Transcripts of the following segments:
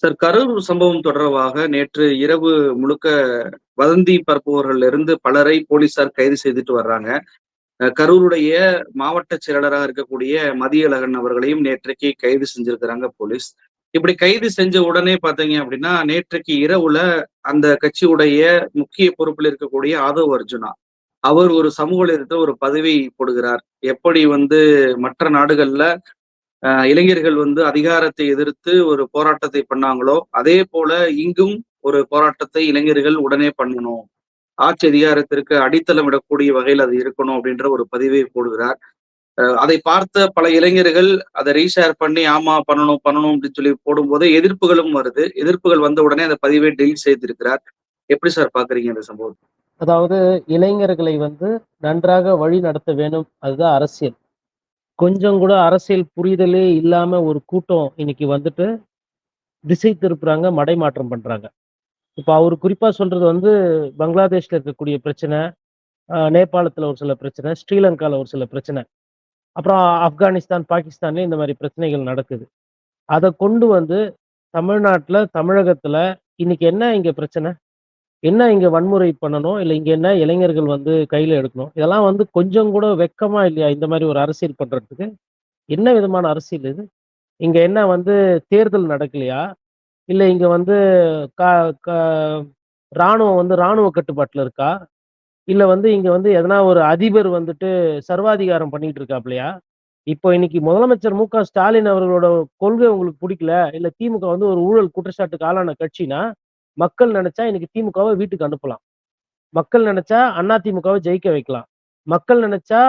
Sir, Karur சம்பவம் தொடர்பாக நேற்று இரவு முழுக்க வதந்தி பரப்புபவர்கள்ல இருந்து பலரை போலீசார் கைது செய்துட்டு வர்றாங்க. கரூருடைய மாவட்ட செயலாளராக இருக்கக்கூடிய மதியழகன் அவர்களையும் நேற்றைக்கு கைது செஞ்சிருக்கிறாங்க போலீஸ். இப்படி கைது செஞ்ச உடனே பார்த்தீங்க அப்படின்னா, நேற்றைக்கு இரவுல அந்த கட்சியுடைய முக்கிய பொறுப்பில் இருக்கக்கூடிய ஆதவ் அர்ஜுனா, அவர் ஒரு சமூக வலைதளத்துல ஒரு பதிவை போடுகிறார். எப்படி வந்து மற்ற நாடுகள்ல இளைஞர்கள் வந்து அதிகாரத்தை எதிர்த்து ஒரு போராட்டத்தை பண்ணாங்களோ, அதே போல இங்கும் ஒரு போராட்டத்தை இளைஞர்கள் உடனே பண்ணணும். ஆட்சி அதிகாரத்திற்கு அடித்தளம் இடக்கூடிய வகையில் அது இருக்கணும் அப்படின்ற ஒரு பதிவை போடுகிறார். அதை பார்த்த பல இளைஞர்கள் அத ரீஷேர் பண்ணி, ஆமா பண்ணணும், பண்ணணும் அப்படின்னு சொல்லி போடும்போது எதிர்ப்புகளும் வருது. எதிர்ப்புகள் வந்த உடனே அந்த பதிவை டெலீட் செய்திருக்கிறார். எப்படி சார் பார்க்குறீங்க இந்த சம்பவத்த? அதாவது இளைஞர்களை நன்றாக வழி நடத்த வேணும். அதுதான் அரசியல். கொஞ்சம் கூட அரசியல் புரிதலே இல்லாம ஒரு கூட்டம் இன்னைக்கு திசை திருப்புறாங்க, மடைமாற்றம் பண்றாங்க. இப்ப அவரு குறிப்பா சொல்றது பங்களாதேஷ்ல இருக்கக்கூடிய பிரச்சனை, நேபாளத்துல ஒரு சில பிரச்சனை, ஸ்ரீலங்கால ஒரு சில பிரச்சனை. அப்புறம் ஆப்கானிஸ்தான், பாகிஸ்தான்லயும் இந்த மாரி பிரச்சனைகள் நடக்குது. அத கொண்டு தமிழ்நாட்டுல, தமிழகத்துல இன்னைக்கு என்ன இங்க பிரச்சனை? என்ன இங்க வன்முறை பண்ணணும்? இல்ல இங்க என்ன இளைஞர்கள் கையில எடுக்கணும்? இதெல்லாம் கொஞ்சம் கூட வெட்கமா இல்லையா? இந்த மாரி ஒரு அரசியல் பண்றதுக்கு. என்ன விதமான அரசியல் இது? இங்க என்ன தேர்தல் நடக்கலையா? இல்ல இங்க க க ராணுவம் ராணுவ கட்டுப்பாட்டுல இருக்கா? இல்ல இங்க எதனா ஒரு அதிபர் சர்வாதிகாரம் பண்ணிட்டு இருக்காப்லயா? இப்போ இன்னைக்கு முதலமைச்சர் மு.க. ஸ்டாலின் அவர்களோட கொள்கை உங்களுக்கு புடிக்கல, இல்ல திமுக ஒரு ஊழல் குற்றச்சாட்டுக்கு ஆளான கட்சின்னா, மக்கள் நெனச்சா இன்னைக்கு திமுகவ வீட்டுக்கு அனுப்பலாம். மக்கள் நெனச்சா அதிமுகவ ஜெயிக்க வைக்கலாம். மக்கள் நெனச்சா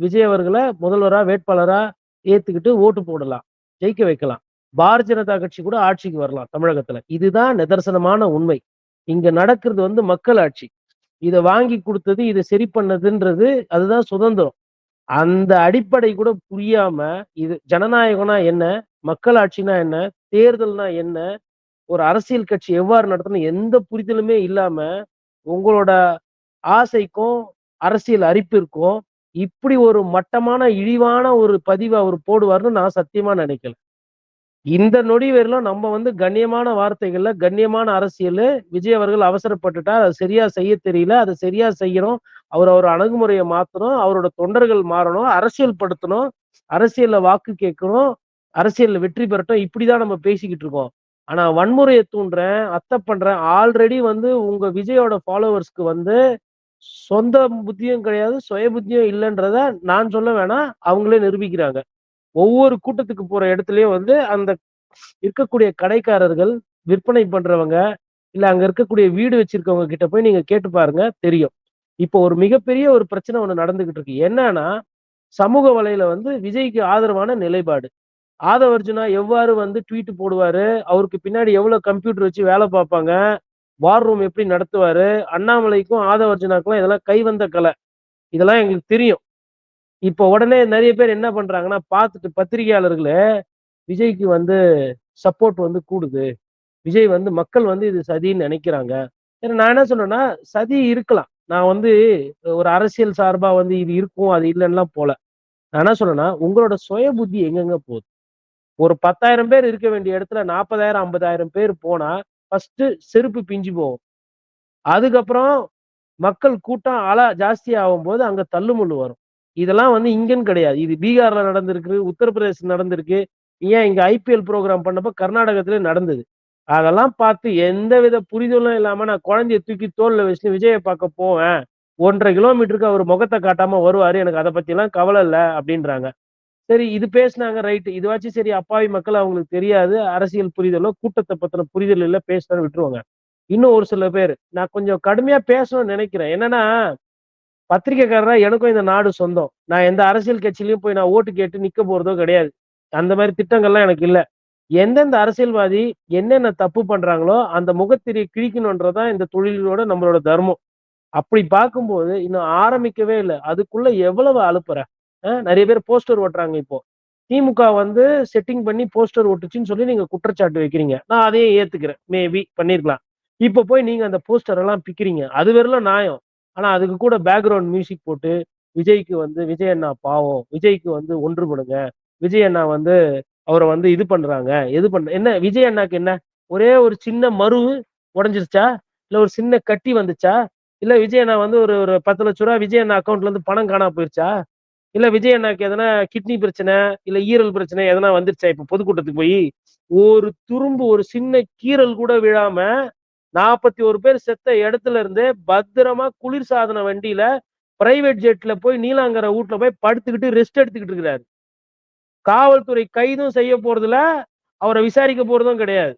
விஜய் அவர்கள முதல்வரா, வேட்பாளரா ஏத்துக்கிட்டு ஓட்டு போடலாம். ஜெயிக்க வைக்கலாம். பாரதிய ஜனதா கட்சி கூட ஆட்சிக்கு வரலாம் தமிழகத்துல. இதுதான் நிதர்சனமான உண்மை. இங்க நடக்கிறது மக்கள் ஆட்சி. இத வாங்கி குடுத்தது, இத சரி பண்ணதுன்றது அதுதான் சுதந்திரம். அந்த அடிப்படை கூட புரியாம, இது ஜனநாயகம்னா என்ன? மக்களாட்சினா என்ன? தேர்தல்னா என்ன? ஒரு அரசியல் கட்சி எவ்வாறு நடத்தணும்? எந்த புரிதலுமே இல்லாம, உங்களோட ஆசைக்கும், அரசியல் அரிப்பிற்கும், இப்படி ஒரு மட்டமான, இழிவான ஒரு பதிவ அவரு போடுவார்ன்னு நான் சத்தியமா நினைக்கல. இந்த நொடி வரையிலும் நம்ம கண்ணியமான வார்த்தைகள்ல, கண்ணியமான அரசியலு, விஜய் அவர்கள் அவசரப்பட்டுட்டார். அது சரியா செய்ய தெரியல. அத சரியா செய்யணும். அவர் அணுகுமுறைய மாத்தணும். அவரோட தொண்டர்கள் மாறணும். அரசியல் படுத்தணும். அரசியல்ல வாக்கு கேட்கணும். அரசியல்ல வெற்றி பெறட்டும். இப்படிதான் நம்ம பேசிக்கிட்டு இருக்கோம். ஆனா வன்முறைய தூண்டுறேன், அத பண்றேன். ஆல்ரெடி உங்க விஜயோட ஃபாலோவர்ஸ்க்கு சொந்த புத்தியும் கிடையாது, சுய புத்தியும் இல்லன்றத நான் சொல்ல வேணாம். அவங்களே நிரூபிக்கிறாங்க. ஒவ்வொரு கூட்டத்துக்கு போற இடத்துலயும் அந்த இருக்கக்கூடிய கடைக்காரர்கள், விற்பனை பண்றவங்க, இல்ல அங்க இருக்கக்கூடிய வீடு வச்சிருக்கவங்க கிட்ட போய் நீங்க கேட்டு பாருங்க தெரியும். இப்போ ஒரு மிகப்பெரிய ஒரு பிரச்சனை ஒண்ணு நடந்துகிட்டு இருக்கு. என்னன்னா, சமூக வலையில விஜய்க்கு ஆதரவான நிலைப்பாடு. ஆதவ அர்ஜுனா எவ்வாறு ட்வீட் போடுவாரு, அவருக்கு பின்னாடி எவ்வளவு கம்ப்யூட்டர் வச்சு வேலை பார்ப்பாங்க, வார் ரூம் எப்படி நடத்துவாரு, அண்ணாமலைக்கும் ஆதவ அர்ஜுனாக்கும் இதெல்லாம் கைவந்த கலை. இதெல்லாம் எங்களுக்கு தெரியும். இப்போ உடனே நெறைய பேர் என்ன பண்றாங்கன்னா, பார்த்துட்டு பத்திரிகையாளர்களே, விஜய்க்கு சப்போர்ட் கூடுது. விஜய் மக்கள் இது சதின்னு நெனைக்கிறாங்க. ஏன்னா நான் என்ன சொன்னேன்னா, சதி இருக்கலாம். நான் ஒரு அரசியல் சார்பா இது இருக்கும், அது இல்லன்னுலாம் போல. நான் என்ன சொன்னேன்னா, உங்களோட சுய புத்தி எங்கெங்க போகுது? ஒரு 10,000 பேர் இருக்க வேண்டிய இடத்துல 40,000, 50,000 பேர் போனா, ஃபர்ஸ்ட்டு செருப்பு பிஞ்சு போகும். அதுக்கப்புறம் மக்கள் கூட்டம் ஜாஸ்தி ஆகும்போது அங்க தள்ளுமுள்ளு வரும். இதெல்லாம் இங்கன்னு கிடையாது. இது பீகார்ல நடந்திருக்கு, உத்தரப்பிரதேசம் நடந்திருக்கு. ஏன் இங்க ஐபிஎல் புரோகிராம் பண்ணப்ப கர்நாடகத்திலே நடந்தது. அதெல்லாம் பார்த்து எந்தவித புரிதலும் இல்லாம நான் குழந்தைய தூக்கி தோள்ல வச்சுட்டு விஜய பார்க்க போவேன். 1 1/2 கிலோமீட்டருக்கு அவரு முகத்த காட்டாம வருவாரு. எனக்கு அத பத்திலாம் கவலை இல்ல அப்டின்றாங்க. சரி இது பேசுனாங்க ரைட். இதுவாச்சும் சரி அப்பாவி மக்கள் அவங்களுக்கு தெரியாது. அரசியல் புரிதலோ, கூட்டத்த பத்தின புரிதல் இல்ல பேசுனான்னு விட்டுருவாங்க. இன்னும் ஒரு சில பேரு, நான் கொஞ்சம் கடுமையா பேசணும்னு நினைக்கிறேன். என்னன்னா, பத்திரிக்கைக்காரரா எனக்கும் இந்த நாடு சொந்தம். நான் எந்த அரசியல் கட்சியிலயும் போய் நான் ஓட்டு கேட்டு நிக்க போறதோ கிடையாது. அந்த மாரி திட்டங்கள்லாம் எனக்கு இல்ல. எந்தெந்த அரசியல்வாதி என்னென்ன தப்பு பண்றாங்களோ, அந்த முகத்திரைய கிழிக்கணும்ன்றது தான் இந்த தொழிலோட நம்மளோட தர்மம். அப்படி பார்க்கும்போது, இன்னும் ஆரம்பிக்கவே இல்ல. அதுக்குள்ள எவ்வளவு அலுப்புற? நெறைய பேர் போஸ்டர் ஒட்டுறாங்க இப்போ. திமுக செட்டிங் பண்ணி போஸ்டர் ஒட்டுச்சுன்னு சொல்லி நீங்க குற்றச்சாட்டு வைக்கிறீங்க. நான் அதையும் ஏத்துக்கிறேன். மேபி பண்ணியிருக்கலாம். இப்ப போய் நீங்க அந்த போஸ்டர் எல்லாம் பிக்கிறீங்க. அது வெறும் நியாயம். ஆனா அதுக்கு கூட பேக்கிரவுண்ட் மியூசிக் போட்டு, விஜய்க்கு விஜய் அண்ணா பாவம். விஜய்க்கு ஒன்றுபடுங்க. விஜய் அண்ணா அவர இது பண்றாங்க. எது பண்ற என்ன விஜய் அண்ணாக்கு என்ன? ஒரே ஒரு சின்ன மரு உடைஞ்சிருச்சா? இல்ல ஒரு சின்ன கட்டி வந்துச்சா? இல்ல விஜய் அண்ணா வந்து ஒரு ஒரு 10,00,000 விஜய் அண்ணா அக்கவுண்ட்ல இருந்து பணம் காணாம போயிருச்சா? இல்ல விஜய் அண்ணாக்கு எதனா கிட்னி பிரச்சனை, இல்ல ஈரல் பிரச்சனை எதனா வந்துருச்சா இப்ப பொதுக்கூட்டத்துக்கு போயி? ஒரு துரும்பு, ஒரு சின்ன கீறல் கூட விழாம 41 பேர் செத்த இடத்துல இருந்து பத்திரமா குளிர்சாதன வண்டியில பிரைவேட் ஜெட்ல போய் நீலாங்கரை வூட்ல போய் படுத்துக்கிட்டு ரெஸ்ட் எடுத்துக்கிட்டு இருக்கிறாரு. காவல்துறை கைதும் செய்ய போறதில்ல, அவர விசாரிக்க போறதும் கிடையாது.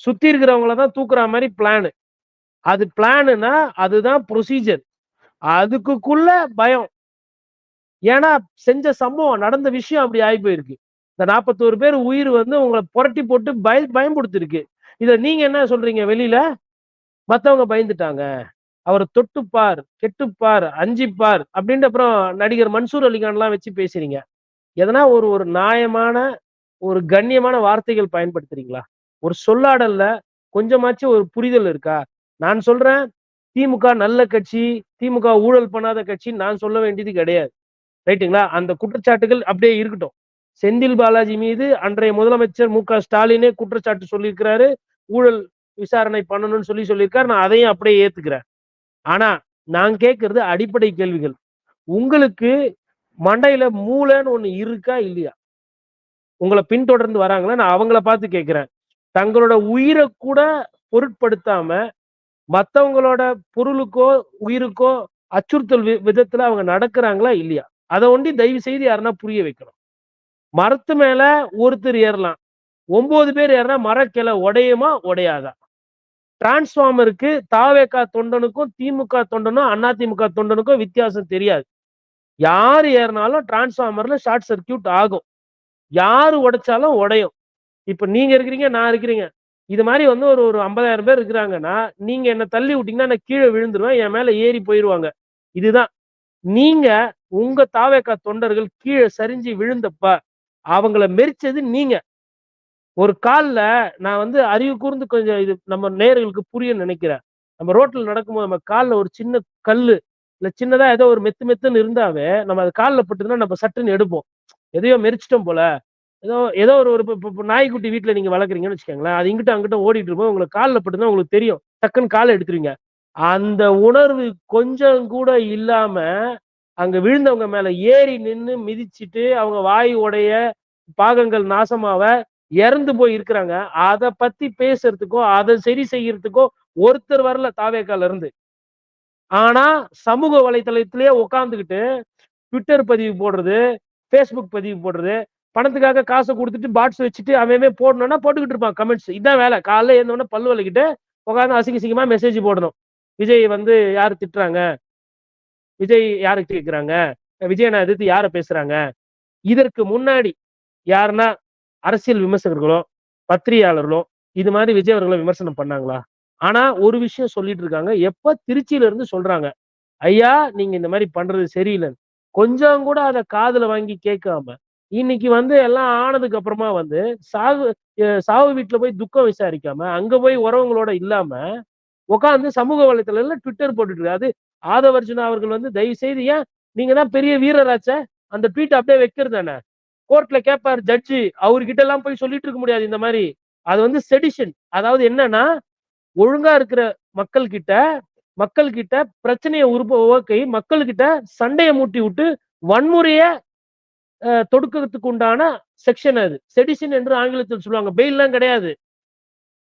சுத்தி இருக்கிறவங்கள தான் தூக்குற மாரி பிளானு. அது பிளானுன்னா அதுதான் ப்ரொசீஜர். அதுக்குள்ள பயம். ஏன்னா செஞ்ச சம்பவம், நடந்த விஷயம் அப்படி ஆயி போயிருக்கு. இந்த 41 பேர் உயிர் வந்து உங்கள புரட்டி போட்டு பயம்புடுத்திருக்கு. இத நீங்க என்ன சொல்றீங்க வெளியில? மத்தவங்க பயந்துட்டாங்க. அவர தொட்டுப் பார், கெட்டுப் பார், அஞ்சிப் பார் அப்டின்ட்டு அப்புறம் நடிகர் மன்சூர் அலிகான்லாம் வச்சு பேசுறீங்க. எதனா ஒரு ஒரு நியாயமான, ஒரு கண்ணியமான வார்த்தைகள் பயன்படுத்துறீங்களா? ஒரு சொல்லாடல்ல கொஞ்சமாச்சும் ஒரு புரிதல் இருக்கா? நான் சொல்றேன், திமுக நல்ல கட்சி, திமுக ஊழல் பண்ணாத கட்சின்னு நான் சொல்ல வேண்டியது கிடையாது. ரைட்டுங்களா? அந்த குற்றச்சாட்டுகள் அப்படியே இருக்கட்டும். செந்தில் பாலாஜி மீது அன்றைய முதலமைச்சர் மு.க.ஸ்டாலினே குற்றச்சாட்டு சொல்லியிருக்கிறாரு. ஊழல் விசாரணை பண்ணணும்னு சொல்லியிருக்காரு. நான் அதையும் அப்படியே ஏத்துக்கிறேன். ஆனா, நான் கேட்கிறது அடிப்படை கேள்விகள். உங்களுக்கு மண்டையில மூளைன்னு ஒண்ணு இருக்கா? இல்லையா? உங்கள பின்தொடர்ந்து வராங்களா? நான் அவங்கள பார்த்து கேட்கிறேன். தங்களோட உயிரக் கூட பொருட்படுத்தாம, மத்தவங்களோட பொருளுக்கோ, உயிருக்கோ அச்சுறுத்தல் விதத்துல அவங்க நடக்குறாங்களா? இல்லையா? அத ஒண்டி தயவு செய்து யாருன்னா புரிய வைக்கணும். மரத்து மேல ஒருத்தர் ஏறலாம். 9 பேர் ஏறுனா மரக்கிளை உடையுமா? உடையாதா? டிரான்ஸ்பார்மருக்கு தாவேகா தொண்டனுக்கும், திமுக தொண்டனும், அதிமுக தொண்டனுக்கும் வித்தியாசம் தெரியாது. யாரு ஏறுனாலும் டிரான்ஸ்பார்மர்ல ஷார்ட் சர்க்யூட் ஆகும். யாரு உடைச்சாலும் உடையும். இப்ப நீங்க இருக்கிறீங்க, நான் இருக்கிறீங்க. இது மாரி வந்து ஒரு ஒரு 50,000 பேர் இருக்கிறாங்கன்னா, நீங்க என்ன தள்ளி விட்டீங்கன்னா, நான் கீழ விழுந்துருவேன். என் மேல ஏறி போயிருவாங்க. இதுதான். நீங்க உங்க தாவேகா தொண்டர்கள் கீழ சரிஞ்சு விழுந்தப்ப, அவங்கள மெரிச்சது நீங்க. ஒரு கால்ல நான் வந்து அறிவு கூர்ந்து கொஞ்சம் இது நம்ம நேயர்களுக்கு புரியும்னு நினைக்கிறேன். நம்ம ரோட்ல நடக்கும்போது நம்ம கால்ல ஒரு சின்ன கல்லு, இல்ல சின்னதா ஏதோ ஒரு மெத்து மெத்துன்னு இருந்தாவே, நம்ம அது கால்ல பட்டுதுன்னா நம்ம சட்டுன்னு எடுப்போம். எதையோ மெரிச்சுட்டோம் போல. ஏதோ ஏதோ ஒரு ஒரு இப்ப நாய்க்குட்டி வீட்ல நீங்க வளர்க்குறீங்கன்னு வச்சுக்கோங்களேன். அது இங்கிட்டும் அங்கிட்டும் ஓடிட்டு இருக்கும்போது உங்களுக்கு கால்ல பட்டுதுன்னா உங்களுக்கு தெரியும். டக்குன்னு கால எடுத்துருவீங்க. அந்த உணர்வு கொஞ்சம் கூட இல்லாம, அங்க விழுந்தவங்க மேல ஏறி நின்னு மிதிச்சுட்டு, அவங்க வாய் உடைய, பாகங்கள் நாசமாவ, இறந்து போய் இருக்கிறாங்க. அத பத்தி பேசுறதுக்கோ, அத சரி செய்யறதுக்கோ ஒருத்தர் வரல தாவேகால இருந்து. ஆனா, சமூக வலைதளத்திலேயே உட்கார்ந்துகிட்டு ட்விட்டர் பதிவு போடுறது, Facebook பதிவு போடுறது, பணத்துக்காக காச குடுத்துட்டு பாட்ஸ் வச்சுட்டு அவன் அவன் போடணும்னா போட்டுக்கிட்டு இருப்பான் கமெண்ட்ஸ். இதான் வேலை. காலைல எழுந்த உடனே பல்லு விளக்கிட்டு உட்கார்ந்து அசிங்க அசிங்கமா மெசேஜ் போடணும். விஜய் வந்து யாரு திட்டுறாங்க? விஜய் யார கேட்கிறாங்க? விஜய் அண்ணா எதிர்த்து யார பேசுறாங்க? இதற்கு முன்னாடி யாருன்னா அரசியல் விமர்சகர்களோ, பத்திரிகையாளர்களோ இது மாரி விஜய் அவர்கள விமர்சனம் பண்ணாங்களா? ஆனா ஒரு விஷயம் சொல்லிட்டு இருக்காங்க. எப்ப திருச்சியில இருந்து சொல்றாங்க. ஐயா, நீங்க இந்த மாரி பண்றது சரியில்லன்னு. கொஞ்சம் கூட அத காதுல வாங்கி கேட்காம, இன்னைக்கு வந்து எல்லாம் ஆனதுக்கு அப்புறமா வந்து சாவு வீட்ல போய் துக்கம் விசாரிக்காம, அங்க போய் உறவுங்களோட இல்லாம, உட்கார்ந்து சமூக வலைதளங்கள்ல ட்விட்டர் போட்டுட்டு இருக்காரு. அது ஆதவ அர்ஜுனா அவர்கள் வந்து தயவு செய்து ஏன் நீங்க தான் பெரிய வீரராச்சே, அந்த ட்வீட் அப்படியே வைக்கிறது தானே. கோர்ட்ல கேட்பாரு ஜட்ஜி. அவர்கிட்ட எல்லாம் போய் சொல்லிட்டு இருக்க முடியாது இந்த மாரி. அது வந்து செடிஷன். அதாவது என்னன்னா, ஒழுங்கா இருக்கிற மக்கள் கிட்ட மக்கள் கிட்ட பிரச்சனைய உருவாக்கி மக்கள் கிட்ட சண்டைய மூட்டி விட்டு வன்முறைய தொடுக்கிறதுக்கு உண்டான செக்ஷன் அது. செடிஷன் என்று ஆங்கிலத்தில் சொல்லுவாங்க. பெயில்லாம் கிடையாது.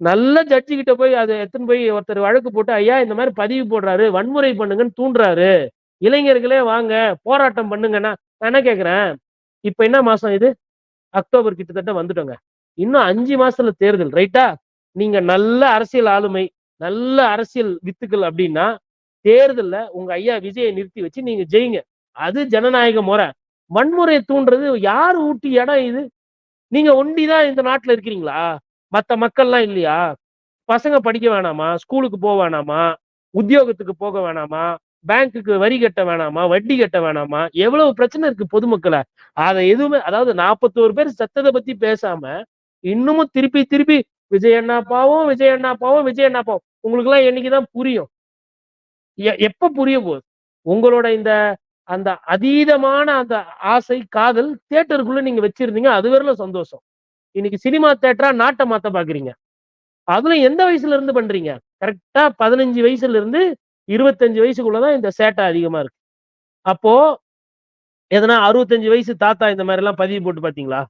நல்ல ஜட்ஜி கிட்ட போய் அத எடுத்துன்னு போய் ஒருத்தர் வழக்கு போட்டு, ஐயா இந்த மாரி பதிவு போடுறாரு, வன்முறை பண்ணுங்கன்னு தூண்டுறாரு. இளைஞர்களே வாங்க, போராட்டம் பண்ணுங்கன்னா, நான் என்ன கேட்கிறேன், இப்ப என்ன மாசம் இது? அக்டோபர் கிட்டத்தட்ட வந்துட்டோங்க. இன்னும் 5 மாசத்துல தேர்தல் ரைட்டா? நீங்க நல்ல அரசியல் ஆளுமை, நல்ல அரசியல் வித்துக்கள் அப்டின்னா, தேர்தல்ல உங்க ஐயா விஜய நிறுத்தி வச்சு நீங்க ஜெயிங்க. அது ஜனநாயக முறை. வன்முறைய தூண்டுறது யார் ஊட்டி இடம் இது? நீங்க ஒண்டி தான் இந்த நாட்டுல இருக்கிறீங்களா? மத்த மக்கள்லாம் இல்லையா? பசங்க படிக்க வேணாமா? ஸ்கூலுக்கு வேணாமா? உத்தியோகத்துக்கு போக வேணாமா? பேங்க்குக்கு வரி கட்ட வேணாமா? வட்டி கட்ட வேணாமா? எவ்வளவு பிரச்சனை இருக்கு பொதுமக்கள. அத எதுவுமே அதாவது 41 பேர் செத்தத பத்தி பேசாம, இன்னமும் திருப்பி திருப்பி விஜய் அண்ணா பாவம், விஜய் அண்ணா பாவம், விஜய் அண்ணா பாவம். உங்களுக்கெல்லாம் என்னைக்கு தான் புரியும்? எப்ப புரிய போகுது? உங்களோட இந்த அந்த அதீதமான அந்த ஆசை, காதல் தியேட்டருக்குள்ள நீங்க வச்சிருந்தீங்க. அது வரையிலும் சந்தோஷம். இன்னைக்கு சினிமா தியேட்டரா நாட்ட மாத்த பாக்குறீங்க. அதுல எந்த வயசுல இருந்து பண்றீங்க? கரெக்ட்டா 15 வயசுல இருந்து 25 வயசுக்குள்ள தான் இந்த சேட்டை அதிகமா இருக்கு. அப்போ எதனா 65 வயசு தாத்தா இந்த மாரிலாம் பதிவு போட்டு பார்த்தீங்களா?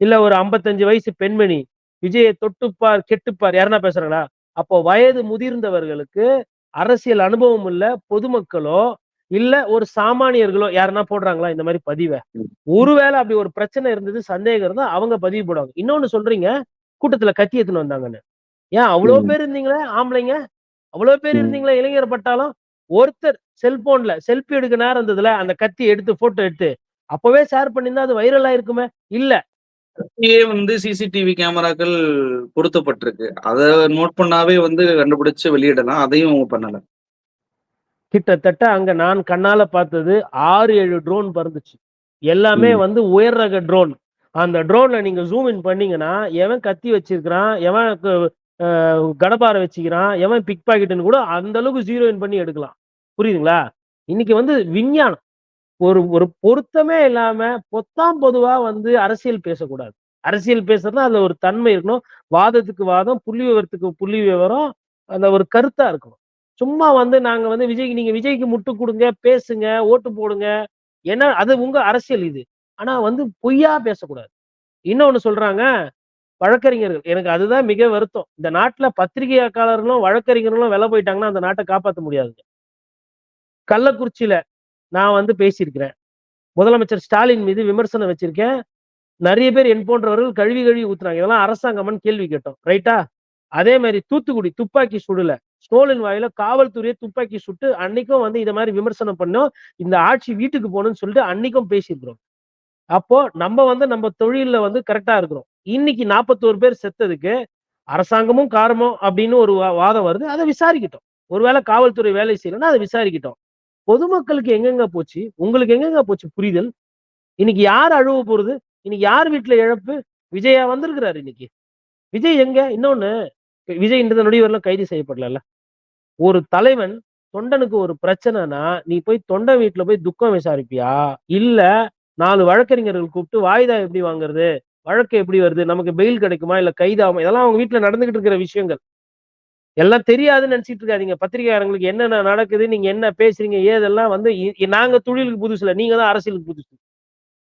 இல்ல ஒரு 55 வயசு பெண்மணி, "விஜய தொட்டுப்பார், கெட்டுப்பார்" யாருனா பேசுறாங்களா? அப்போ வயது முதிர்ந்தவர்களுக்கு அரசியல் அனுபவம் உள்ள பொதுமக்களோ, இல்ல ஒரு சாமானியர்களோ யாருனா போடுறாங்களா இந்த மாரி பதிவ? ம். ஒருவேள அப்படி ஒரு பிரச்சனை இருந்தது, சந்தேகம் இருந்தா அவங்க பதிவு போடுவாங்க. இன்னொன்னு சொல்றீங்க, கூட்டத்துல கத்தி எடுத்துன்னு வந்தாங்கன்னு. ஏன் அவ்ளோ ம். பேர் இருந்தீங்களே ஆம்பளைங்க? அவ்ளோ பேர் ம். இருந்தீங்களே இளைஞர் பட்டாளம்? ஒருத்தர் செல்போன்ல செல்ஃபி எடுக்க நேரம் இருந்ததுல, அந்த கத்திய எடுத்து ஃபோட்டோ எடுத்து, அப்பவே ஷேர் பண்ணியிருந்தா அது வைரல் ஆயிருக்குமே! இல்ல. இங்கேயே சிசிடிவி கேமராக்கள் பொருத்தப்பட்டிருக்கு. அத நோட் பண்ணாவே கண்டுபிடிச்சு வெளியிடலாம். அதையும் அவங்க பண்ணல. கிட்டத்தட்ட அங்க நான் கண்ணால பார்த்தது 6, 7 ட்ரோன் பறந்துச்சு. எல்லாமே ம். உயர் ரக ட்ரோன். அந்த ட்ரோன்ல நீங்க ஜூம் இன் பண்ணீங்கன்னா, எவன் கத்தி வச்சிருக்கிறான், எவன் அ கடப்பார வச்சுக்கிறான், எவன் பிக் பாக்கெட்ன்னு கூட அந்த அளவுக்கு ஜீரோ இன் பண்ணி எடுக்கலாம். புரியுதுங்களா? இன்னைக்கு விஞ்ஞானம். ஒரு ஒரு பொருத்தமே இல்லாம பொத்தாம் பொதுவா அரசியல் பேசக்கூடாது. அரசியல் பேசுறதுனா அதுல ஒரு தன்மை இருக்கணும். வாதத்துக்கு வாதம், புள்ளி விவரத்துக்கு புள்ளி விவரம், அந்த ஒரு கருத்தா இருக்கணும். சும்மா நாங்க விஜய்க்கு நீங்க விஜய்க்கு முட்டு குடுங்க, பேசுங்க, ஓட்டு போடுங்க. ஏன்னா அது உங்க அரசியல் இது. ஆனா பொய்யா பேசக்கூடாது. இன்னொன்னு சொல்றாங்க, வழக்கறிஞர்கள். எனக்கு அதுதான் மிக வருத்தம். இந்த நாட்டுல பத்திரிகையாளர்களும், வழக்கறிஞர்களும் வெல போயிட்டாங்கன்னா, அந்த நாட்ட காப்பாத்த முடியாதுங்க. கள்ளக்குறிச்சியில நான் பேசியிருக்கிறேன். முதலமைச்சர் ஸ்டாலின் மீது விமர்சனம் வச்சிருக்கேன். நெறைய பேர் என் போன்றவர்கள் கழுவி கழுவி ஊத்துனாங்க. இதெல்லாம் அரசாங்கமான்னு கேள்வி கேட்டோம். ரைட்டா? அதே மாரி தூத்துக்குடி துப்பாக்கி சூடுல ஸ்டோலின் வாயில காவல்துறையே துப்பாக்கி சுட்டு அன்னைக்கும் இத மாரி விமர்சனம் பண்ணோம். இந்த ஆட்சி வீட்டுக்கு போணும்னு சொல்லிட்டு அன்னைக்கும் பேசியிருக்கிறோம். அப்போ நம்ம தொழில்ல கரெக்ட்டா இருக்கிறோம். இன்னைக்கு 41 பேர் செத்ததுக்கு அரசாங்கமும் காரணம் அப்படின்னு ஒரு வாதம் வருது. அத விசாரிக்கட்டும். ஒருவேளை காவல்துறை வேலை செய்யலன்னா அத விசாரிக்கட்டும். பொதுமக்களுக்கு எங்கெங்க போச்சு? உங்களுக்கு எங்கெங்க போச்சு புரிதல்? இன்னைக்கு யார் அழுவ போறது? இன்னைக்கு யார் வீட்ல இழப்பு? விஜயா வந்திருக்கிறாரு இன்னைக்கு. விஜய் எங்க? இன்னொன்னு விஜய் இந்த நொடி வரலும் கைது செய்யப்படலல்ல. ஒரு தலைவன் தொண்டனுக்கு ஒரு பிரச்சனைனா, நீ போய் தொண்டன் வீட்ல போய் துக்கம் விசாரிப்பியா? இல்ல 4 வழக்கறிஞர்கள் கூப்பிட்டு வாய்தா எப்படி வாங்குறது? வழக்கு எப்படி வருது? நமக்கு பெயில் கிடைக்குமா? இல்ல கைதாகுமா? இதெல்லாம் அவங்க வீட்ல நடந்துகிட்டு இருக்கிற விஷயங்கள். எல்லாம் தெரியாதுன்னு நெனச்சுட்டு இருக்காதீங்க. பத்திரிகையாளர்களுக்கு என்னென்ன நடக்குது? நீங்க என்ன பேசுறீங்க? ஏதெல்லாம் நாங்க தொழிலுக்கு புதுசு இல்ல. நீங்க தான் அரசியலுக்கு புதுசு.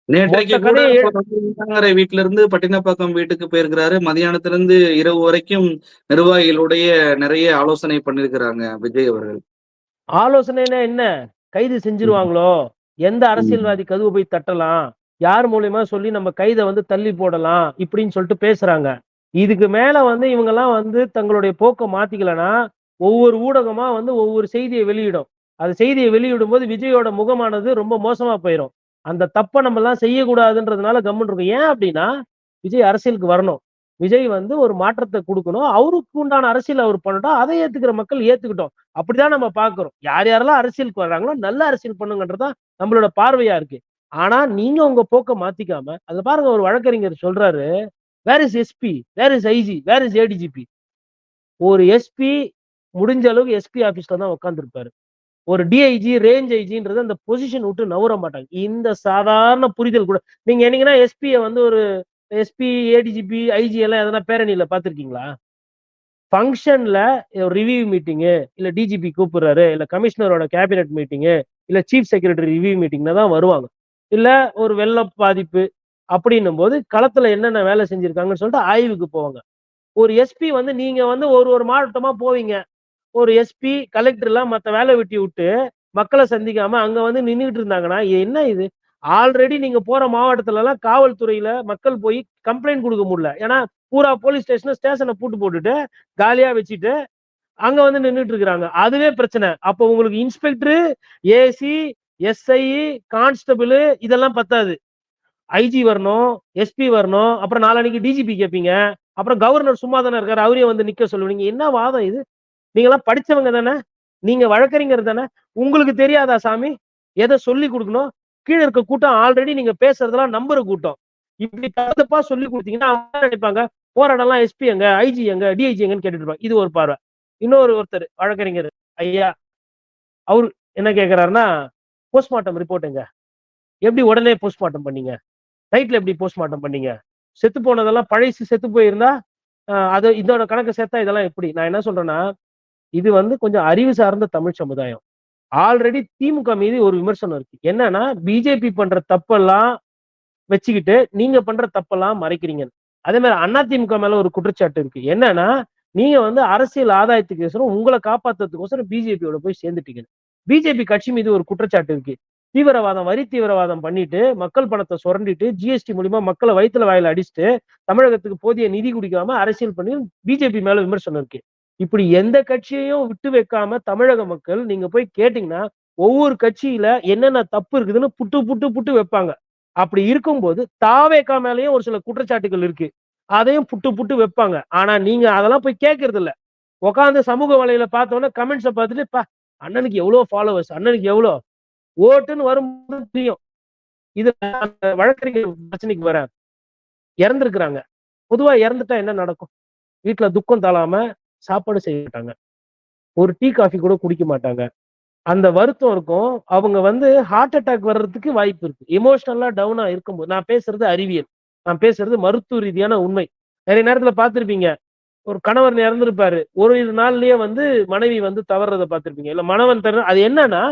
நேற்றைக்கு மொத்த கூட கதைய இளங்கரை வீட்ல இருந்து பட்டினப்பாக்கம் வீட்டுக்கு போயிருக்கிறாரு. மதியானத்திலிருந்து இரவு வரைக்கும் நிர்வாகிகளுடைய நிறைய ஆலோசனை பண்ணியிருக்கிறாங்க விஜய் அவர்கள். ஆலோசனைன்னா என்ன? கைது ம். செஞ்சுருவாங்களோ? எந்த ம். அரசியல்வாதி கதவ போய் தட்டலாம்? யார் மூலியமா சொல்லி நம்ம கைத தள்ளி போடலாம்? இப்படின்னு சொல்லிட்டு பேசுறாங்க. இதுக்கு மேல இவங்கலாம் தங்களுடைய போக்க மாத்திக்கலன்னா, ஒவ்வொரு ஊடகமா ஒவ்வொரு செய்திய வெளியிடும். அது செய்திய வெளியிடும்போது விஜயோட முகமானது ரொம்ப மோசமா போயிரும். அந்த தப்ப நம்மலாம் செய்யக்கூடாதுன்றதுனால கம்முனு இருக்கோம். ஏன் அப்படின்னா, விஜய் அரசியலுக்கு வரணும். விஜய் ஒரு மாற்றத்த குடுக்கணும். அவருக்கு உண்டான அரசியல் அவர் பண்ணட்டும். அதை ஏத்துக்கிற மக்கள் ஏத்துக்கட்டும். அப்படிதான் நம்ம பார்க்கிறோம். யார் யாரெல்லாம் அரசியலுக்கு வர்றாங்களோ, நல்ல அரசியல் பண்ணுங்கன்றது தான் நம்மளோட பார்வையா இருக்கு. ஆனா, நீங்க உங்க போக்க மாத்திக்காம, அதுல பாருங்க ஒரு வழக்கறிஞர் சொல்றாரு, "where is SP? Where is IG? Where is ADGP?" ஒரு எஸ்பி முடிஞ்ச அளவுக்கு எஸ்பி ஆபீஸ்ல தான் உட்கார்ந்திருப்பாரு. ஒரு டிஐஜி, ரேஞ்ச் ஐஜின்றது அந்த பொசிஷன் விட்டு நவுர மாட்டாங்க. இந்த சாதாரண புரிதல் கூட நீங்க என்னைக்குன்னா எஸ்பிய ஒரு எஸ்பி, ஏடிஜிபி, ஐஜி எல்லாம் எதனா பேரணியில பார்த்திருக்கீங்களா? ஃபங்ஷன்ல ரிவ்யூ மீட்டிங்கு, இல்ல டிஜிபி கூப்பிடுறாரு, இல்ல கமிஷனரோட கேபினட் மீட்டிங்கு, இல்ல சீஃப் செக்ரட்டரி ரிவ்யூ மீட்டிங்ல தான் வருவாங்க. இல்ல ஒரு வெள்ள பாதிப்பு அப்படின்னும்போது களத்துல என்னென்ன வேலை செஞ்சிருக்காங்கன்னு சொல்லிட்டு ஆய்வுக்கு போவாங்க. ஒரு எஸ்பி நீங்க ஒரு ஒரு மாவட்டமா போவீங்க. ஒரு எஸ்பி, கலெக்டர்லாம் மத்த வேலை வெட்டி விட்டு, மக்கள சந்திக்காம அங்க நின்னுகிட்டு இருந்தாங்கன்னா, என்ன இது? ஆல்ரெடி நீங்க போற மாவட்டத்துலலாம் காவல்துறையில மக்கள் போய் கம்ப்ளைண்ட் குடுக்க முடியல. ஏன்னா, பூரா போலீஸ் ஸ்டேஷன பூட்டு போட்டுட்டு, காலியா வச்சுட்டு, அங்க நின்னுட்டு இருக்கிறாங்க. அதுவே பிரச்சனை. அப்போ உங்களுக்கு இன்ஸ்பெக்டரு, ஏசி, எஸ்ஐ, கான்ஸ்டபிள் இதெல்லாம் பத்தாது. ஐஜி வரணும், எஸ்பி வரணும், அப்புறம் நாளான்னைக்கு டிஜிபி கேட்பீங்க. அப்புறம் கவர்னர் சும்மா தானே இருக்காரு. அவரையும் நிக்க சொல்லுவீங்க. என்ன வாதம் இது? நீங்கலாம் படிச்சவங்க தானே? நீங்க வழக்கறிஞர் தானே? உங்களுக்கு தெரியாதா சாமி? எத சொல்லிக் குடுக்கணும்? கீழ இருக்க கூட்டம் ஆல்ரெடி நீங்க பேசுறதெல்லாம் நம்புற கூட்டம். இப்படி தப்பு தப்பா சொல்லிக் குடுத்தீங்கன்னா, அவங்க என்ன நினைப்பாங்க? போற இடம்லாம் எஸ்பி எங்க? ஐஜி எங்க? டிஐஜி எங்கன்னு கேட்டுட்டு இருப்பாங்க. இது ஒரு பார்வை. ஒருத்தர் வழக்கறிஞர் ஐயா, அவரு என்ன கேட்கிறாருன்னா, போஸ்ட்மார்டம் ரிப்போர்ட் எங்க? எப்படி உடனே போஸ்ட்மார்டம் பண்ணீங்க? நைட்ல எப்படி போஸ்ட்மார்டம் பண்ணீங்க? செத்து போனதெல்லாம் பழசு செத்து போயிருந்தா, அது இதோட கணக்கு சேர்த்தா இதெல்லாம் எப்படி? நான் என்ன சொல்றேன்னா, இது வந்து கொஞ்சம் அறிவு சார்ந்த தமிழ் சமுதாயம். ஆல்ரெடி திமுக மீது ஒரு விமர்சனம் இருக்கு. என்னன்னா, பிஜேபி பண்ற தப்பெல்லாம் வச்சுக்கிட்டு, நீங்க பண்ற தப்பெல்லாம் மறைக்கிறீங்க. அதே மாரி அதிமுக மேல ஒரு குற்றச்சாட்டு இருக்கு. என்னன்னா, நீங்க வந்து அரசியல் ஆதாயத்துக்கோசரம் உங்கள காப்பாத்துறதுக்கோசரம் பிஜேபியோட போய் சேர்ந்துட்டீங்க. பிஜேபி கட்சி மீது ஒரு குற்றச்சாட்டு இருக்கு. தீவிரவாதம், வரி தீவிரவாதம் பண்ணிட்டு, மக்கள் பணத்த சுரண்டிட்டு, ஜிஎஸ்டி மூலியமா மக்கள வயித்துல வாயில அடிச்சுட்டு, தமிழகத்துக்கு போதிய நிதி குடுக்காம அரசியல் பண்ணி பிஜேபி மேல விமர்சனம் இருக்கு. இப்படி எந்த கட்சியையும் விட்டு வைக்காம தமிழக மக்கள் நீங்க போய் கேட்டீங்கன்னா, ஒவ்வொரு கட்சியில என்னென்ன தப்பு இருக்குதுன்னு புட்டு, புட்டு, புட்டு வைப்பாங்க. அப்படி இருக்கும்போது தாவேகா மேலயும் ஒரு சில குற்றச்சாட்டுகள் இருக்கு. அதையும் புட்டு, புட்டு வைப்பாங்க. ஆனா நீங்க அதெல்லாம் போய் கேட்கறது இல்ல. உட்கார்ந்து சமூக வலையில பார்த்தோனே கமெண்ட்ஸ பார்த்துட்டு, அண்ணனுக்கு எவ்ளோ ஃபாலோவர்ஸ், அண்ணனுக்கு எவ்ளோ ஓட்டுன்னு வரும்போது தெரியும். இது அந்த வழக்கறிஞர் பிரச்சனைக்கு வரேன். இறந்திருக்கிறாங்க. பொதுவா இறந்துட்டா என்ன நடக்கும்? வீட்ல துக்கம் தாழாம சாப்பாடு செய்ய மாட்டாங்க. ஒரு டீ, காஃபி கூட குடிக்க மாட்டாங்க. அந்த வருத்தம் இருக்கும். அவங்க வந்து ஹார்ட் அட்டாக் வர்றதுக்கு வாய்ப்பு இருக்கு. எமோஷனலா டவுனா இருக்கும்போது நான் பேசுறது அறிவியல். நான் பேசுறது மருத்துவ ரீதியான உண்மை. நெறைய நேரத்துல பார்த்திருப்பீங்க. ஒரு கணவர் இறந்திருப்பாரு. ஒரு நாள்லயே வந்து மனைவி வந்து தவறுறத பார்த்திருப்பீங்க. இல்ல மணவன் அது என்னன்னா,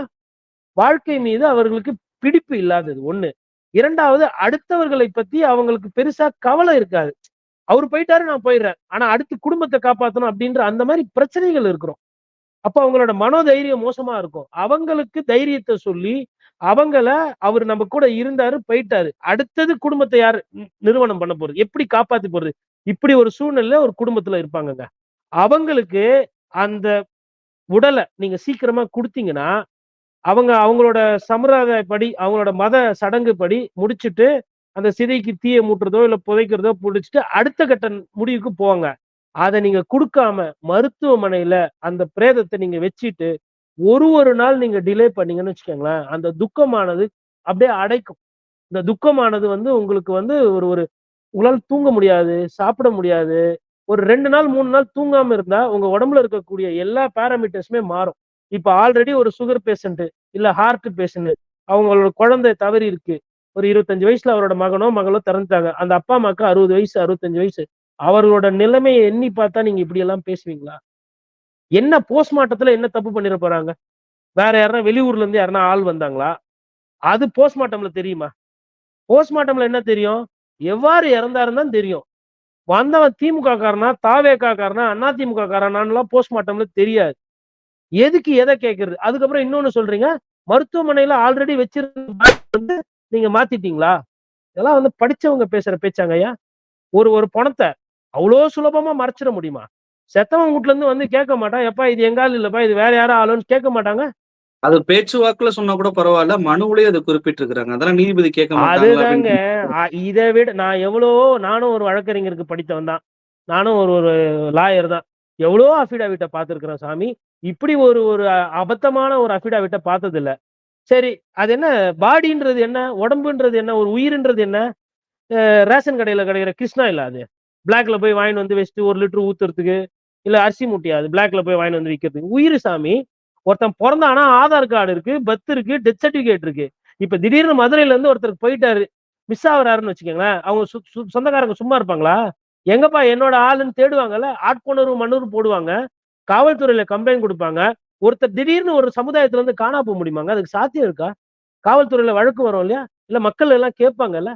வாழ்க்கை மீது அவர்களுக்கு பிடிப்பு இல்லாதது 1. 2வது அடுத்தவர்களை பத்தி அவங்களுக்கு பெருசா கவலை இருக்காது. அவரு போயிட்டாரு நான் போயிடுறேன். ஆனா அடுத்து குடும்பத்த காப்பாத்தணும் அப்படின்ற அந்த மாரி பிரச்சனைகள் இருக்கிறோம். அப்ப அவங்களோட மனோதைரியம் மோசமா இருக்கும். அவங்களுக்கு தைரியத்த சொல்லி, அவங்கள அவரு நம்ம கூட இருந்தாரு, போயிட்டாரு. அடுத்தது குடும்பத்த யாரு நிறுவனம் பண்ண போறது? எப்படி காப்பாத்தி போறது? இப்படி ஒரு சூழ்நிலையில ஒரு குடும்பத்துல இருப்பாங்கங்க. அவங்களுக்கு அந்த உடல நீங்க சீக்கிரமா குடுத்தீங்கன்னா, அவங்க அவங்களோட சம்பிரதாயப்படி, அவங்களோட மத சடங்குப்படி முடிச்சுட்டு, அந்த சிதைக்கு தீய மூட்டுறதோ, இல்ல புதைக்கிறதோ முடிச்சுட்டு, அடுத்த கட்ட முடிவுக்கு போவாங்க. அத நீங்க குடுக்காம, மருத்துவமனையில அந்த பிரேதத்த நீங்க வச்சுட்டு, ஒரு நாள் நீங்க டிலே பண்ணீங்கன்னு வச்சுக்கோங்களேன், அந்த துக்கமானது அப்படியே அடைக்கும். இந்த துக்கமானது வந்து உங்களுக்கு வந்து ஒரு ஒரு உங்களால தூங்க முடியாது, சாப்பிட முடியாது. ஒரு 2 நாள், 3 நாள் தூங்காம இருந்தா, உங்க உடம்புல இருக்கக்கூடிய எல்லா பாராமீட்டர்ஸுமே மாறும். இப்ப ஆல்ரெடி ஒரு சுகர் பேஷண்ட், இல்ல ஹார்ட் பேஷண்ட், அவங்களோட குழந்தை தவறி இருக்கு. ஒரு 25 வயசுல அவரோட மகனோ, மகளோ இறந்துட்டாங்க. அந்த அப்பா, அம்மாக்கு 60 வயசு, 65 வயசு. அவர்களோட நிலைமைய எண்ணி பார்த்தா நீங்க இப்படி எல்லாம் பேசுவீங்களா? என்ன போஸ்ட்மார்ட்டத்துல என்ன தப்பு பண்ணிற போறாங்க? வேற யாருனா வெளியூர்ல இருந்து யாருனா ஆள் வந்தாங்களா? அது போஸ்ட்மார்ட்டம்ல தெரியுமா? போஸ்ட்மார்ட்டம்ல என்ன தெரியும்? எவ்வாறு இறந்தாருன்னு தான் தெரியும். வந்தவன் திமுக காரனா, தாவேகா காரனா, அதிமுக காரனான்லாம் போஸ்ட்மார்ட்டம்ல தெரியாது. எதுக்கு எத கேட்கிறது? அதுக்கப்புறம் இன்னொன்னு சொல்றீங்க, மருத்துவமனையில ஆல்ரெடி வச்சிருந்த வந்து நீங்க மாத்திட்டீங்களா? இதெல்லாம் வந்து படிச்சவங்க பேசுற பேச்சாங்கய்யா. ஒரு ஒரு பணத்த அவ்ளோ சுலபமா மறைச்சிட முடியுமா? செத்தவன் வீட்ல இருந்து வந்து கேட்க மாட்டான். எப்பா இது எங்க ஆளு இல்லப்பா, இது வேற யாரோ ஆளுன்னு கேட்க மாட்டாங்க. அது பேச்சுவாக்குல சொன்னா கூட பரவால்ல. மனுவுலயே அத குறிப்பிட்டிருக்கிறாங்க. அதெல்லாம் நீதிபதி கேட்க மாட்டாங்களா? அதுதாங்க. அப்படின்னு. இத விட நான் எவ்வளவோ நானும் ஒரு வழக்கறிஞருக்கு படித்தவன் தான். நானும் ஒரு ஒரு லாயர் தான். எவ்வளவோ அஃபிடாவிட்ட பார்த்திருக்கிறேன் சாமி. இப்படி ஒரு ஒரு அபத்தமான ஒரு அஃபிடாவிட்ட பார்த்ததில்ல. சரி, அது என்ன பாடின்றது என்ன? உடம்புன்றது என்ன? ஒரு உயிர்ன்றது என்ன? ரேஷன் கடையில கிடைக்கிற கிருஷ்ணா இல்ல அது. பிளாக்ல போய் வாங்கின்னு வந்து வச்சுட்டு 1 லிட்டர் ஊத்துறதுக்கு, இல்ல அரிசி மூட்டையா அது பிளாக்ல போய் வாங்கின்னு வந்து விக்கிறதுக்கு. உயிரு சாமி. ஒருத்தன் பொறந்தானா ஆதார் கார்டு இருக்கு, பர்த் இருக்கு, டெத் சர்டிபிகேட் இருக்கு. இப்ப திடீர்னு மதுரையில இருந்து ஒருத்தர் போயிட்டாரு. மிஸ் ஆகுறாருன்னு வச்சுக்கங்களேன். அவங்க சொந்தக்காரங்க சும்மா இருப்பாங்களா? எங்கப்பா என்னோட ஆளுன்னு தேடுவாங்கல்ல. ஆட்கொணர்வு, மனூர் போடுவாங்க. காவல்துறையில கம்ப்ளைண்ட் குடுப்பாங்க. ஒருத்தர் திடீர்னு ஒரு சமுதாயத்துல இருந்து காணாம போ முடியுமாங்க? அதுக்கு சாத்தியம் இருக்கா? காவல்துறையில வழக்கு வரும் இல்லையா? இல்ல மக்கள் எல்லாம் கேட்பாங்கல்ல.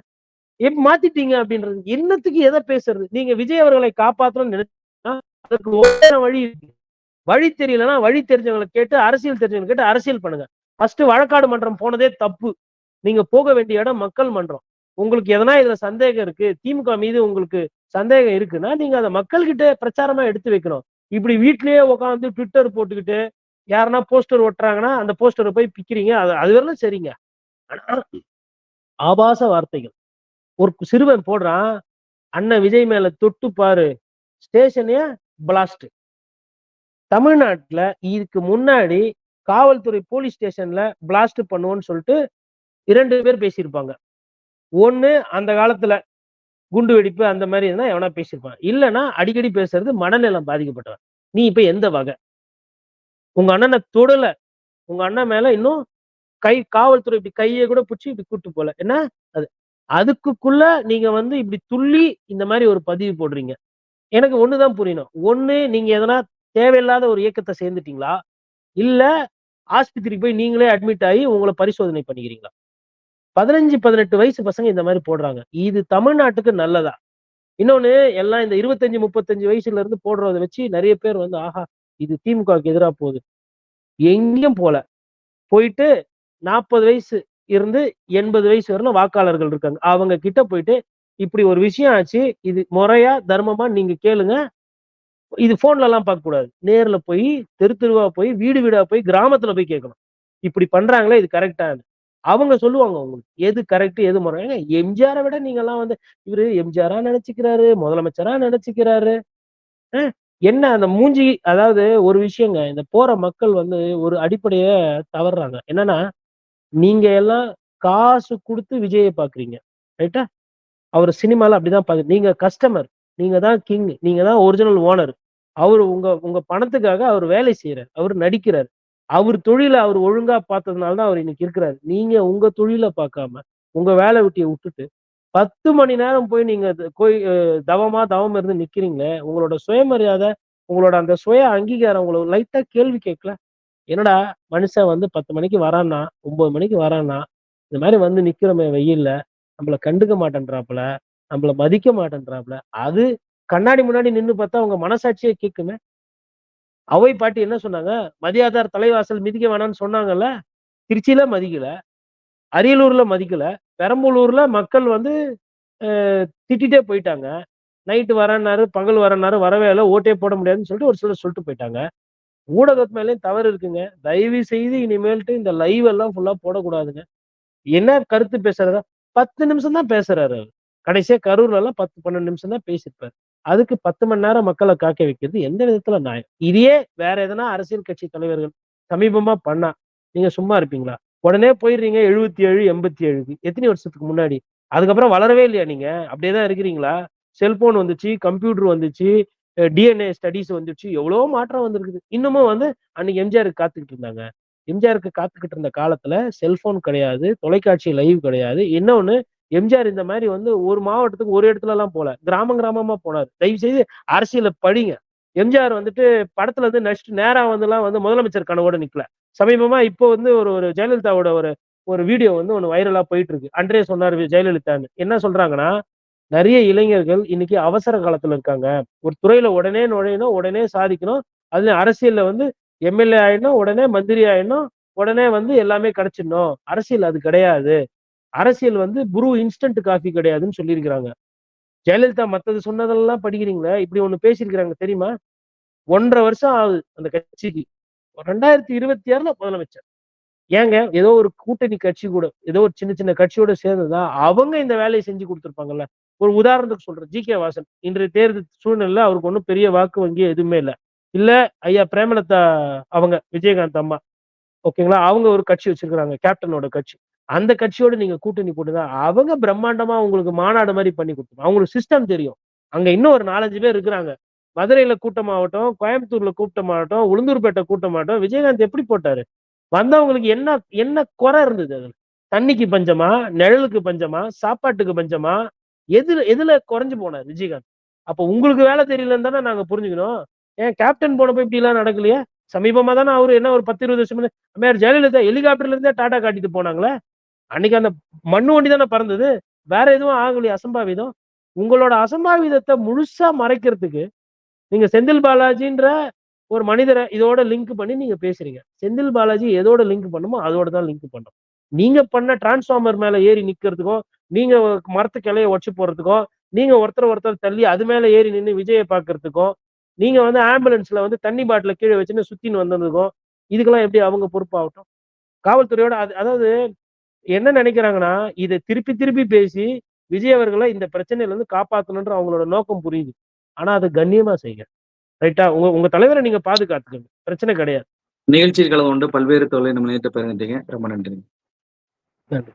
மாத்திட்டீங்க அப்படின்றது. என்னத்துக்கு எத பேசுறது? நீங்க விஜய் அவர்களை காப்பாத்தணும்னு நினைச்சீங்கன்னா, அதற்கு ஒரே வழி இருக்கு. வழி தெரியலன்னா, வழி தெரிஞ்சவங்கள கேட்டு, அரசியல் தெரிஞ்சவங்கள கேட்டு அரசியல் பண்ணுங்க. ஃபர்ஸ்ட் வழக்காடு மன்றம் போனதே தப்பு. நீங்க போக வேண்டிய இடம் மக்கள் மன்றம். உங்களுக்கு எதனா இதுல சந்தேகம் இருக்கு, திமுக மீது உங்களுக்கு சந்தேகம் இருக்குன்னா, நீங்க அத மக்கள்கிட்ட பிரச்சாரமா எடுத்து வைக்கணும். இப்படி வீட்லயே உட்கார்ந்து ட்விட்டர் போட்டுக்கிட்டு, யாருன்னா போஸ்டர் ஒட்டுறாங்கன்னா, அந்த போஸ்டர போய் பிக்கிறீங்க. அது அது வரலும் சரிங்க. ஆனா, ஆபாச வார்த்தைகள். ஒரு சிறுவன் போடுறான், "அண்ணன் விஜய் மேல தொட்டு பாரு, ஸ்டேஷனே பிளாஸ்ட்." தமிழ்நாட்டுல இதுக்கு முன்னாடி காவல்துறை போலீஸ் ஸ்டேஷன்ல பிளாஸ்ட் பண்ணுவோம்னு சொல்லிட்டு 2 பேர் பேசியிருப்பாங்க. ஒண்ணு அந்த காலத்துல குண்டு வெடிப்பு அந்த மாரி இருந்தா எவனா பேசியிருப்பான். இல்லன்னா அடிக்கடி பேசுறது மனநலம் பாதிக்கப்பட்டவன். நீ இப்ப எந்த வகை? உங்க அண்ணன தொடல. உங்க அண்ணன் மேல இன்னும் காவல்துறை இப்படி கைய கூட புடிச்சு இப்படி கூட்டு போல. என்ன? அது அதுக்குள்ள நீங்க வந்து இப்படி துள்ளி இந்த மாரி ஒரு பதிவு போடுறீங்க. எனக்கு ஒண்ணு தான் புரியணும். ஒண்ணு நீங்க எதனா தேவையில்லாத ஒரு இயக்கத்த சேர்ந்துட்டீங்களா? இல்ல ஆஸ்பத்திரிக்கு போய் நீங்களே அட்மிட் ஆயி உங்கள பரிசோதனை பண்ணிக்கிறீங்களா? 15, 18 வயசு பசங்க இந்த மாரி போடுறாங்க. இது தமிழ்நாட்டுக்கு நல்லதா? இன்னொன்னு எல்லாம் இந்த 25, 35 வயசுல இருந்து போடுறத வச்சு நெறைய பேர் வந்து, ஆஹா! இது திமுகவுக்கு எதிரா போகுது. எங்கேயும் போல. போயிட்டு 40 வயசு இருந்து 80 வயசு வரலும் வாக்காளர்கள் இருக்காங்க. அவங்க கிட்ட போயிட்டு, இப்படி ஒரு விஷயம் ஆச்சு. இது முறையா, தர்மமா நீங்க கேளுங்க. இது ஃபோன்லலாம் பார்க்கக்கூடாது. நேர்ல போய், தெரு தெருவா போய், வீடு வீடா போய், கிராமத்துல போய் கேட்கணும். இப்படி பண்றாங்களே இது கரெக்ட்டான்னு. அவங்க சொல்லுவாங்க உங்களுக்கு. எது கரெக்ட், எது முறை. ஏங்க எம்ஜிஆர விட நீங்கலாம் வந்து இவரு எம்ஜிஆரா நெனச்சுக்கிறாரு, முதலமைச்சரா நெனச்சுக்கிறாரு. அ என்ன அந்த மூஞ்சி அதாவது ஒரு விஷயங்க. இந்த போற மக்கள் வந்து ஒரு அடிப்படைய தவறுறாங்க. என்னன்னா, நீங்க எல்லாம் காசு குடுத்து விஜய பார்க்குறீங்க. ரைட்டா? அவரு சினிமால அப்படிதான் நீங்க கஸ்டமர். நீங்க தான் கிங். நீங்க தான் ஒரிஜினல் ஓனர். அவரு உங்க உங்க பணத்துக்காக அவரு வேலை செய்றாரு. அவரு நடிக்கிறாரு. அவரு தொழில அவரு ஒழுங்கா பார்த்ததுனால தான் அவரு இன்னைக்கு இருக்கிறாரு. நீங்க உங்க தொழில பார்க்காம, உங்க வேல வெட்டிய வுட்டுட்டு 10 மணி நேரம் போய் நீங்க தவம் இருந்து நிக்கிறீங்களே, உங்களோட சுயமரியாதை, உங்களோட அந்த சுய அங்கீகாரம் உங்கள லைட்டா கேள்வி கேட்கல? என்னடா மனுஷன் வந்து 10 மணிக்கு வரான்னா, 9 மணிக்கு வரான்னா, இந்த மாரி வந்து நிக்கிறோமே வெயில்ல, நம்மள கண்டுக்க மாட்டேன்றாப்புல, நம்மள மதிக்க மாட்டேன்றாப்புல. அது கண்ணாடி முன்னாடி நின்னு பார்த்தா உங்க மனசாட்சியே கேட்குமே. அவ்வை பாட்டி என்ன சொன்னாங்க? "மதியாதார் தலைவாசல் மிதிக்க வேணாம்னு" சொன்னாங்கல்ல. திருச்சியில மதிக்கல, அரியலூர்ல மதிக்கல, பெரம்பலூர்ல மக்கள் வந்து அ திட்டிட்டே போயிட்டாங்க. நைட்டு வரேன்னாரு, பகல் வரேன்னாரு, வரவே இல்ல. ஓட்டே போட முடியாதுன்னு சொல்லிட்டு ஒரு சிலர் சொல்லிட்டு போயிட்டாங்க. ஊடகத்து மேலயும் தவறு இருக்குங்க. தயவு செய்து இனிமேல்ட்டு இந்த லைவ் எல்லாம் ஃபுல்லா போடக்கூடாதுங்க. என்ன கருத்து பேசுறதா 10 நிமிஷம் தான் பேசுறாரு அவரு. கடைசியா கரூர்லலாம் 10, 12 நிமிஷம் தான் பேசியிருப்பாரு. அதுக்கு 10 மணி நேரம் மக்கள காக்க வைக்கிறது எந்த விதத்துல நியாயம்? இதையே வேற எதனா அரசியல் கட்சி தலைவர்கள் சமீபமா பண்ணா, நீங்க சும்மா இருப்பீங்களா? உடனே போயிடுறீங்க 77, 87க்கு. எத்தன வருஷத்துக்கு முன்னாடி? அதுக்கப்புறம் வளரவே இல்லையா நீங்க? அப்படியே தான் இருக்கிறீங்களா? செல்போன் வந்துச்சு, கம்ப்யூட்டர் வந்துச்சு, டிஎன்ஏ ஸ்டடீஸ் வந்துச்சு. எவ்வளவோ மாற்றம் வந்திருக்குது. இன்னமும் வந்து அன்னைக்கு எம்ஜிஆருக்கு காத்துக்கிட்டு இருந்தாங்க. எம்ஜிஆருக்கு காத்துக்கிட்டு இருந்த காலத்துல செல்போன் கிடையாது, தொலைக்காட்சி லைவ் கிடையாது. இன்னொன்னு எம்ஜிஆர் இந்த மாரி வந்து ஒரு மாவட்டத்துக்கு ஒரு இடத்துலலாம் போல. கிராமம் கிராமமா போனாரு. தயவு செய்து அரசியல படிங்க. எம்ஜிஆர் வந்துட்டு படத்துல இருந்து நடிச்சுட்டு நேரா வந்துலாம் வந்து முதலமைச்சர் கனவோட நிக்கல. சமீபமா இப்போ வந்து ஒரு ஒரு ஜெயலலிதாவோட ஒரு ஒரு வீடியோ வந்து ஒண்ணு வைரலா போயிட்டு இருக்கு. அன்றே சொன்னார் ஜெயலலிதான்னு. என்ன சொல்றாங்கன்னா, நெறைய இளைஞர்கள் இன்னைக்கு அவசர காலத்துல இருக்காங்க. ஒரு துறையில உடனே நுழையணும், உடனே சாதிக்கணும். அதுலயும் அரசியல்ல வந்து எம்எல்ஏ ஆயிடணும், உடனே மந்திரி ஆயிடணும், உடனே வந்து எல்லாமே கிடைச்சிடணும். அரசியல் அது கிடையாது. அரசியல் வந்து ப்ரூ இன்ஸ்டன்ட் காஃபி கிடையாதுன்னு சொல்லியிருக்கிறாங்க. ஜெயலலிதா மத்தது சொன்னதெல்லாம் படிக்கிறீங்களே, இப்படி ஒண்ணு பேசியிருக்கிறாங்க தெரியுமா? 1 1/2 வருஷம் ஆகுது அந்த கட்சிக்கு. 2026ல முதலமைச்சர். ஏங்க ஏதோ ஒரு கூட்டணி கட்சி கூட, ஏதோ ஒரு சின்ன சின்ன கட்சியோட சேர்ந்ததா, அவங்க இந்த வேலைய செஞ்சு குடுத்துருப்பாங்கல்ல. ஒரு உதாரணத்துக்கு சொல்றேன். ஜி.கே. வாசன். இன்றைய தேர்தல் சூழ்நிலையில அவருக்கு ஒண்ணும் பெரிய வாக்கு வங்கி எதுவுமே இல்ல. இல்ல ஐயா பிரேமலதா அவங்க, விஜயகாந்த் அம்மா. ஓகேங்களா? அவங்க ஒரு கட்சி வச்சிருக்காங்க. கேப்டனோட கட்சி. அந்த கட்சியோட நீங்க கூட்டணி போட்டுதான் அவங்க பிரம்மாண்டமா உங்களுக்கு மாநாடு மாரி பண்ணி குடுத்துருவாங்க. அவங்களுக்கு சிஸ்டம் தெரியும். அங்க இன்னும் ஒரு 4, 5 பேர் இருக்கிறாங்க. மதுரையில கூட்டமாகட்டும், கோயம்புத்தூர்ல கூட்டமாகட்டும், உளுந்தூர்பேட்டை கூட்டமாகட்டும், விஜயகாந்த் எப்படி போட்டாரு? வந்தவங்களுக்கு என்ன என்ன குறை இருந்தது அதுல? தண்ணிக்கு பஞ்சமா? நிழலுக்கு பஞ்சமா? சாப்பாட்டுக்கு பஞ்சமா? எதுல எதுல குறைஞ்சு போனாரு விஜயகாந்த்? அப்ப உங்களுக்கு வேலை தெரியலன்னு தானே நாங்க புரிஞ்சுக்கணும். ஏன் கேப்டன் போனப்ப இப்படிலாம் நடக்கலையா? சமீபமா தானே அவரு என்ன ஒரு 10, 20 வருஷம் முன்ன அம்மையார் ஜெயலலிதா ஹெலிகாப்டர்ல இருந்தே டாடா காட்டிட்டு போனாங்களே! அன்னைக்கு அந்த மண்ணு வண்டி தானே பறந்தது. வேற எதுவும் ஆகலையே அசம்பாவிதம். உங்களோட அசம்பாவிதத்த முழுசா மறைக்கிறதுக்கு, நீங்க செந்தில் பாலாஜின்ற ஒரு மனிதர இதோட லிங்க் பண்ணி நீங்க பேசுறீங்க. செந்தில் பாலாஜி எதோட லிங்க் பண்ணுமோ, அதோட தான் லிங்க் பண்றோம். நீங்க பண்ண டிரான்ஸ்ஃபார்மர் மேல ஏறி நிக்கிறதுக்கும், நீங்க மரத்து கிளைய உடைச்சு போடுறதுக்கும், நீங்க ஒருத்தர ஒருத்தர் தள்ளி அது மேல ஏறி நின்னு விஜய பார்க்கறதுக்கும், நீங்க வந்து ஆம்புலன்ஸ்ல வந்து தண்ணி பாட்டில கீழ வச்சுன்னு சுத்தின்னு வந்ததுக்கும், இதுக்கெல்லாம் எப்படி அவங்க பொறுப்பாகட்டும்? காவல்துறையோட அதாவது என்ன நெனைக்கிறாங்கன்னா, இத திருப்பி திருப்பி பேசி, விஜய் அவர்கள இந்த பிரச்சனையிலருந்து காப்பாத்தணுன்ற அவங்களோட நோக்கம் புரியுது. ஆனா அத கண்ணியமா செய்யுங்க. ரைட்டா? உங்க உங்க தலைவர நீங்க பாதுகாத்துக்கங்க. பிரச்சனை கிடையாது. நிகழ்ச்சியில் கலந்து கொண்டு பல்வேறு தகவலை நம்ம நேற்று பகிர்ந்துட்டீங்க. ரொம்ப நன்றி. நன்றி.